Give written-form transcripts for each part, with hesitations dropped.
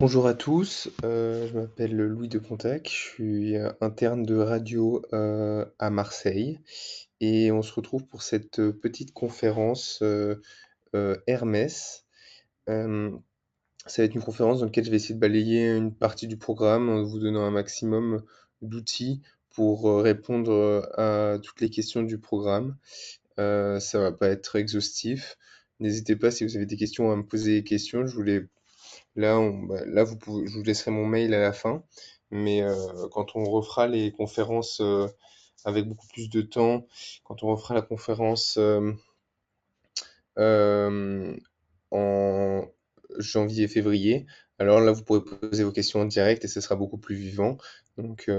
Bonjour à tous, je m'appelle Louis de Pontac, je suis interne de radio à Marseille et on se retrouve pour cette petite conférence Hermès. Euh, Ça va être une conférence dans laquelle je vais essayer de balayer une partie du programme en vous donnant un maximum d'outils pour répondre à toutes les questions du programme. Ça va pas être exhaustif. N'hésitez pas si vous avez des questions à me poser des questions. Là, je vous laisserai mon mail à la fin, mais quand on refera les conférences avec beaucoup plus de temps, quand on refera la conférence euh, en janvier-février, alors là, vous pourrez poser vos questions en direct et ce sera beaucoup plus vivant. Donc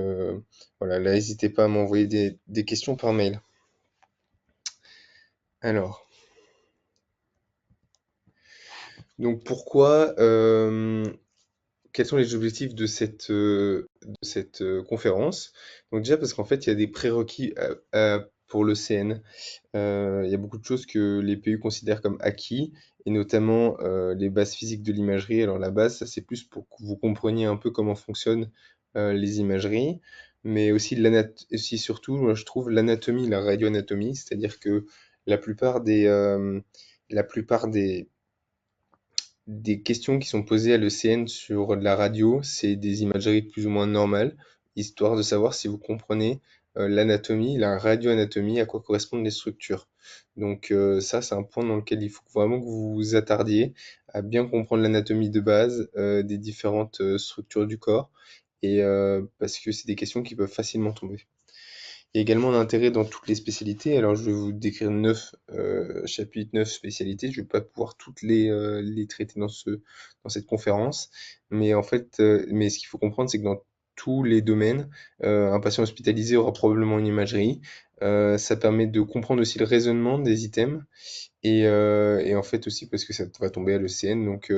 voilà, là, n'hésitez pas à m'envoyer des questions par mail. Alors, donc pourquoi quels sont les objectifs de cette conférence? Donc déjà parce qu'en fait, il y a des prérequis pour le CN. Il y a beaucoup de choses que les PU considèrent comme acquis, et notamment les bases physiques de l'imagerie. Alors la base, ça c'est plus pour que vous compreniez un peu comment fonctionnent les imageries, mais aussi surtout, moi je trouve l'anatomie, la radioanatomie, c'est-à-dire que la plupart la plupart des questions qui sont posées à l'ECN sur la radio, c'est des imageries plus ou moins normales, histoire de savoir si vous comprenez l'anatomie, la radioanatomie, à quoi correspondent les structures. Donc ça, c'est un point dans lequel il faut vraiment que vous vous attardiez à bien comprendre l'anatomie de base des différentes structures du corps, et parce que c'est des questions qui peuvent facilement tomber. Il y a également un intérêt dans toutes les spécialités. Alors, je vais vous décrire 9 chapitres, 9 spécialités. Je ne vais pas pouvoir toutes les traiter dans cette conférence. Mais en fait, mais ce qu'il faut comprendre, c'est que dans tous les domaines, un patient hospitalisé aura probablement une imagerie. Ça permet de comprendre aussi le raisonnement des items et en fait aussi parce que ça va tomber à l'ECN, donc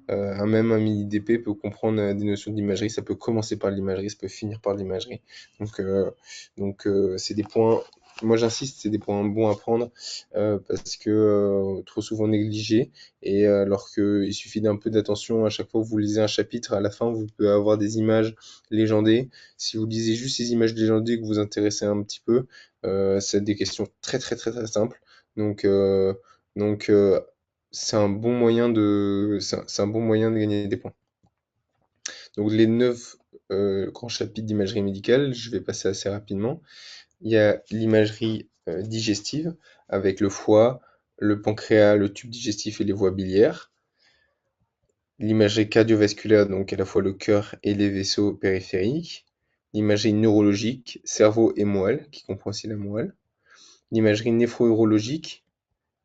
même un mini DP peut comprendre des notions d'imagerie, ça peut commencer par l'imagerie, ça peut finir par l'imagerie. Donc, c'est des points, moi j'insiste, c'est des points bons à prendre parce que trop souvent négligés, et alors qu'il suffit d'un peu d'attention à chaque fois que vous lisez un chapitre, à la fin vous pouvez avoir des images légendées. Si vous lisez juste ces images légendées que vous vous intéressez un petit peu, c'est des questions très très très très simples. Donc, donc, c'est un bon moyen de gagner des points. Donc, les 9 grands chapitres d'imagerie médicale, je vais passer assez rapidement. Il y a l'imagerie digestive avec le foie, le pancréas, le tube digestif et les voies biliaires. L'imagerie cardiovasculaire, donc à la fois le cœur et les vaisseaux périphériques. L'imagerie neurologique, cerveau et moelle, qui comprend aussi la moelle. L'imagerie néphro-urologique,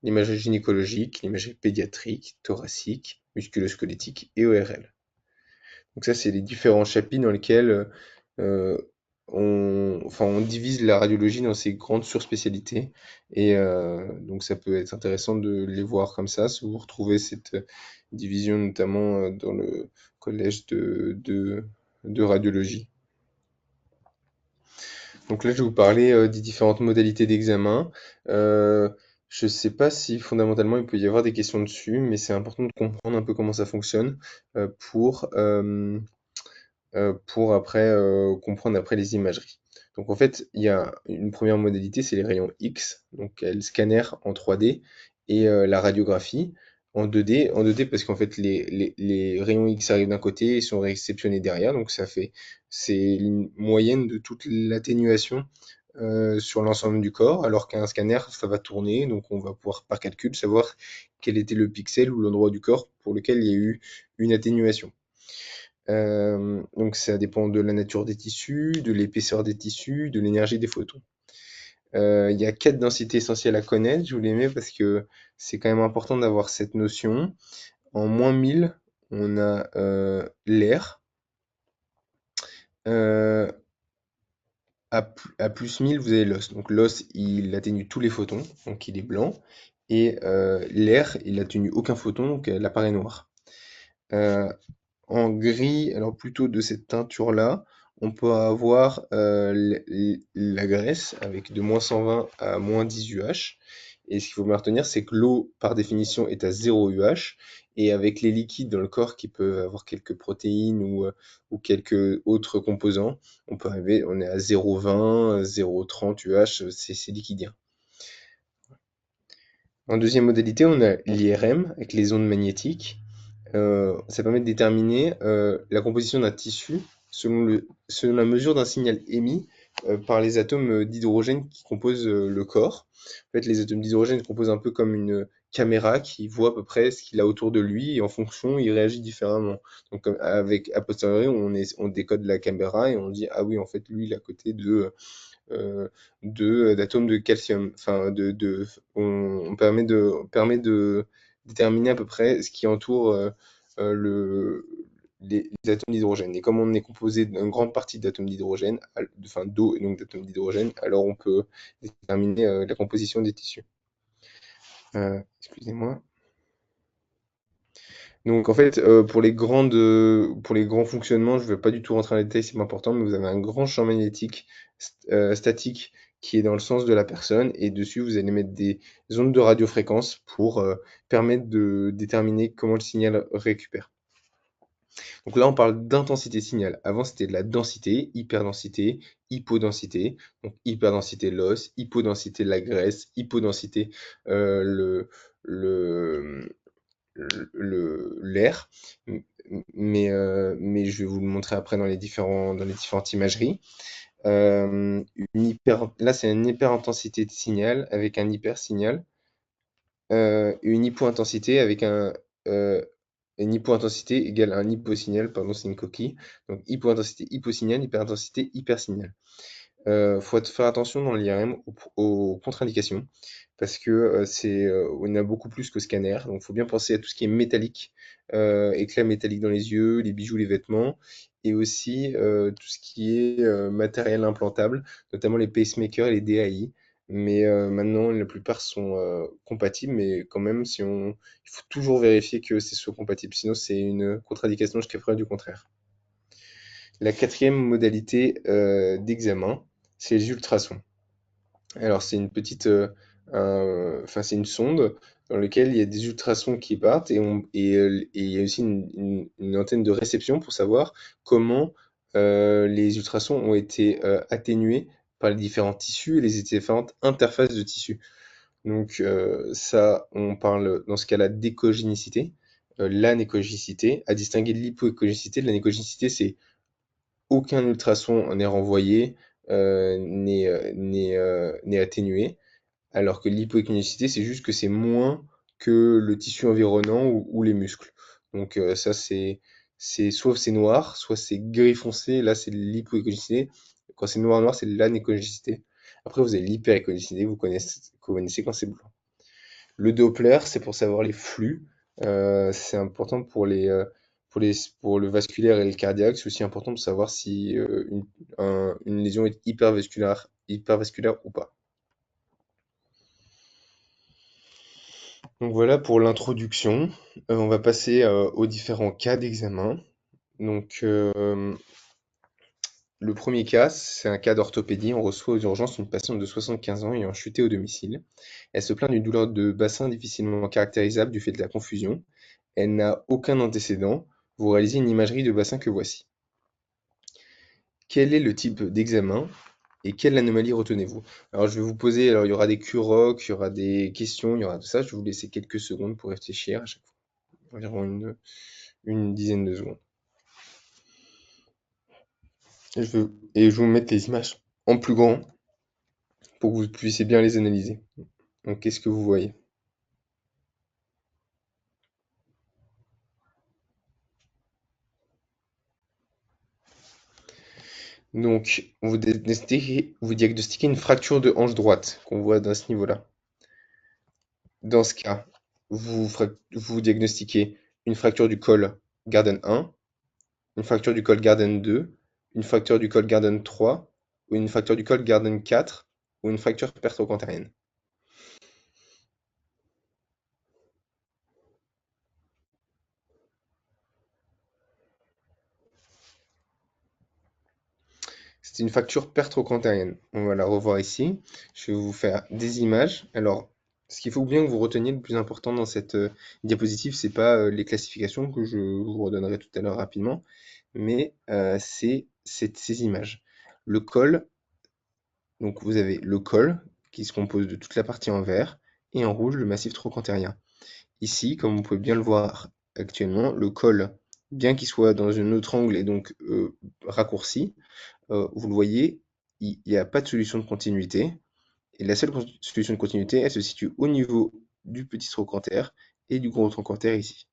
l'imagerie gynécologique, l'imagerie pédiatrique, thoracique, musculo-squelettique et ORL. Donc ça, c'est les différents chapitres dans lesquels euh, on divise la radiologie dans ces grandes surspécialités. Et donc ça peut être intéressant de les voir comme ça, si vous retrouvez cette division notamment dans le collège de radiologie. Donc là, je vais vous parler des différentes modalités d'examen. Euh, je ne sais pas si fondamentalement il peut y avoir des questions dessus, mais c'est important de comprendre un peu comment ça fonctionne euh, pour, euh, pour après comprendre après les imageries. Donc en fait, il y a une première modalité, c'est les rayons X, donc le scanner en 3D et la radiographie en 2D. En 2D parce qu'en fait les rayons X arrivent d'un côté et sont réceptionnés derrière, donc c'est une moyenne de toute l'atténuation sur l'ensemble du corps, alors qu'un scanner, ça va tourner, donc on va pouvoir par calcul savoir quel était le pixel ou l'endroit du corps pour lequel il y a eu une atténuation. Donc ça dépend de la nature des tissus, de l'épaisseur des tissus, de l'énergie des photons. Il y a 4 densités essentielles à connaître, je vous les mets parce que c'est quand même important d'avoir cette notion. En -1000, on a l'air. Euh, à plus 1000, vous avez l'os. Donc l'os, il atténue tous les photons, donc il est blanc. Et l'air, il atténue aucun photon, donc elle apparaît noire. Euh, En gris, alors plutôt de cette teinture-là, on peut avoir la graisse avec de -120 à -10 UH. Et ce qu'il faut bien retenir, c'est que l'eau, par définition, est à 0 UH. Et avec les liquides dans le corps qui peuvent avoir quelques protéines ou quelques autres composants, on est à 0,20, 0,30 UH, c'est liquidien. En deuxième modalité, on a l'IRM avec les ondes magnétiques. Ça permet de déterminer la composition d'un tissu selon la mesure d'un signal émis par les atomes d'hydrogène qui composent le corps. En fait, les atomes d'hydrogène composent un peu comme une caméra qui voit à peu près ce qu'il a autour de lui et en fonction, il réagit différemment. Donc, avec a posteriori, on décode la caméra et on dit ah oui, en fait, lui, il est à côté euh, d'atomes de calcium. Enfin, on permet de déterminer à peu près ce qui entoure le, les atomes d'hydrogène. Et comme on est composé d'une grande partie d'atomes d'hydrogène, enfin d'eau et donc d'atomes d'hydrogène, alors on peut déterminer la composition des tissus. Excusez-moi. Donc en fait, pour les grands fonctionnements, je ne vais pas du tout rentrer dans les détails, c'est pas important, mais vous avez un grand champ magnétique statique qui est dans le sens de la personne, et dessus vous allez mettre des ondes de radiofréquence pour permettre de déterminer comment le signal récupère. Donc là, on parle d'intensité signal. Avant, c'était de la densité, hyperdensité, hypodensité. Donc hyperdensité de l'os, hypodensité de la graisse, hypodensité le, le, l'air, mais je vais vous le montrer après dans les différentes imageries. Là, c'est une hyperintensité de signal avec un hypersignal, une hypointensité avec euh, une hypointensité égale à un hyposignal, pardon, c'est une coquille. Donc hypointensité, hyposignal, hyperintensité, hypersignal. Faut faire attention dans l'IRM aux contre-indications parce que on a beaucoup plus que scanner. Donc, faut bien penser à tout ce qui est métallique, éclats métalliques dans les yeux, les bijoux, les vêtements, et aussi tout ce qui est matériel implantable, notamment les pacemakers et les DAI. Mais maintenant, la plupart sont compatibles, mais quand même, il faut toujours vérifier que c'est soit compatible. Sinon, c'est une contre-indication jusqu'à preuve du contraire. La quatrième modalité d'examen, c'est les ultrasons. Alors c'est une petite, enfin c'est une sonde dans laquelle il y a des ultrasons qui partent et il y a aussi une antenne de réception pour savoir comment les ultrasons ont été atténués par les différents tissus et les différentes interfaces de tissus. Donc ça, on parle dans ce cas-là d'écogénicité, l'anécogénicité, à distinguer de l'hypoécogénicité. De l'anécogénicité, c'est aucun ultrason n'est renvoyé, n'est atténué, alors que l'hypoéconomicité, c'est juste que c'est moins que le tissu environnant ou les muscles. Donc ça, soit c'est noir, soit c'est gris foncé, là c'est l'hypoéconomicité. Quand c'est noir noir, c'est l'anéconomicité. Après, vous avez l'hyperéconomicité, vous connaissez quand c'est blanc. Le Doppler, c'est pour savoir les flux. C'est important pour les, pour le vasculaire et le cardiaque. C'est aussi important de savoir si une lésion est hypervasculaire ou pas. Donc voilà pour l'introduction. On va passer aux différents cas d'examen. Donc le premier cas, c'est un cas d'orthopédie. On reçoit aux urgences une patiente de 75 ans ayant chuté au domicile. Elle se plaint d'une douleur de bassin difficilement caractérisable du fait de la confusion. Elle n'a aucun antécédent. Vous réalisez une imagerie de bassin que voici. Quel est le type d'examen et quelle anomalie retenez-vous? Alors je vais vous poser, alors il y aura des QROC, il y aura des questions, il y aura tout ça. Je vais vous laisser quelques secondes pour réfléchir à chaque fois, environ une dizaine de secondes. Et je vais vous mettre les images en plus grand pour que vous puissiez bien les analyser. Donc qu'est-ce que vous voyez? Donc vous diagnostiquez une fracture de hanche droite qu'on voit dans ce niveau-là. Dans ce cas, vous diagnostiquez une fracture du col Garden 1, une fracture du col Garden 2, une fracture du col Garden 3, ou une fracture du col Garden 4, ou une fracture pertrocantérienne. C'est une fracture pertrocantérienne. On va la revoir ici. Je vais vous faire des images. Alors, Ce qu'il faut bien que vous reteniez le plus important dans cette diapositive, c'est pas les classifications que je vous redonnerai tout à l'heure rapidement, mais ces images. Le col, donc vous avez le col qui se compose de toute la partie en vert et en rouge le massif trochantérien. Ici, comme vous pouvez bien le voir actuellement, le col, bien qu'il soit dans un autre angle et donc raccourci, vous le voyez, il n'y a pas de solution de continuité. Et la seule solution de continuité, elle se situe au niveau du petit trochanter et du gros trochanter ici.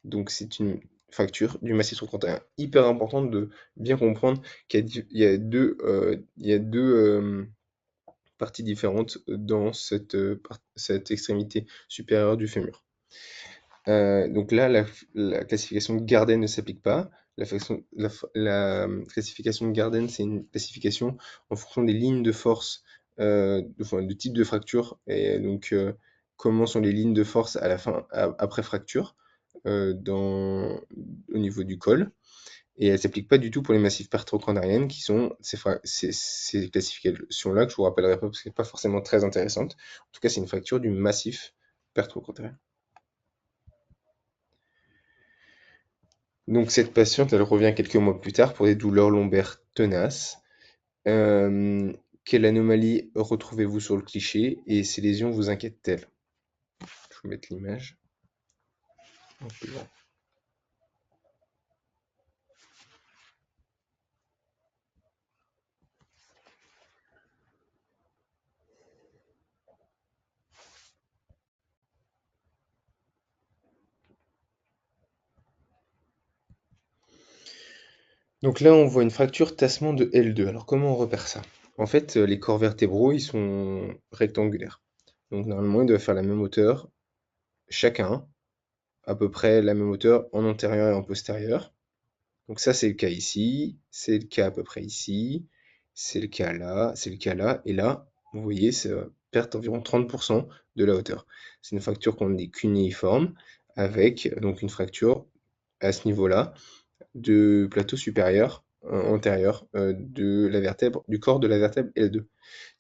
Donc c'est une fracture du massif trochanter. Hyper importante de bien comprendre qu'il y a deux parties différentes dans cette extrémité supérieure du fémur. Donc là, la classification de Garden ne s'applique pas. La classification de Garden, c'est une classification en fonction des lignes de force, enfin, du type de fracture, et donc comment sont les lignes de force à la fin, après fracture, au niveau du col. Et elle s'applique pas du tout pour les massifs pertrocrâniennes, qui sont ces classifications-là, que je vous rappellerai pas parce qu'elle n'est pas forcément très intéressante. En tout cas, c'est une fracture du massif pertrocrânien. Donc cette patiente, elle revient quelques mois plus tard pour des douleurs lombaires tenaces. Euh, Quelle anomalie retrouvez-vous sur le cliché et ces lésions vous inquiètent-elles? Je vais mettre l'image. Donc là, on voit une fracture tassement de L2. Alors comment on repère ça? En fait, les corps vertébraux, ils sont rectangulaires. Donc normalement, ils doivent faire la même hauteur chacun, à peu près la même hauteur en antérieur et en postérieur. Donc ça, c'est le cas ici, c'est le cas à peu près ici, c'est le cas là, c'est le cas là, et là, vous voyez, ça perd environ 30% de la hauteur. C'est une fracture qu'on n'est cunéiforme, avec donc une fracture à ce niveau-là de plateau supérieur, antérieur de la vertèbre, du corps de la vertèbre L2.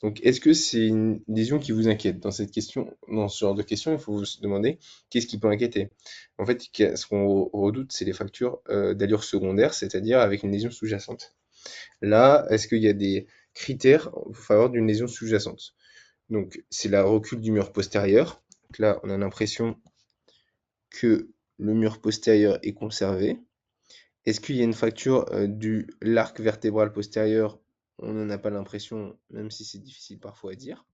Donc, est-ce que c'est une lésion qui vous inquiète? Dans cette question, dans ce genre de question, il faut vous se demander qu'est-ce qui peut inquiéter. En fait, ce qu'on redoute, c'est les fractures d'allure secondaire, c'est-à-dire avec une lésion sous-jacente. Là, est-ce qu'il y a des critères en faveur d'une lésion sous-jacente? Donc, c'est la recul du mur postérieur. Donc là, on a l'impression que le mur postérieur est conservé. Est-ce qu'il y a une fracture de l'arc vertébral postérieur? On n'en a pas l'impression, même si c'est difficile parfois à dire.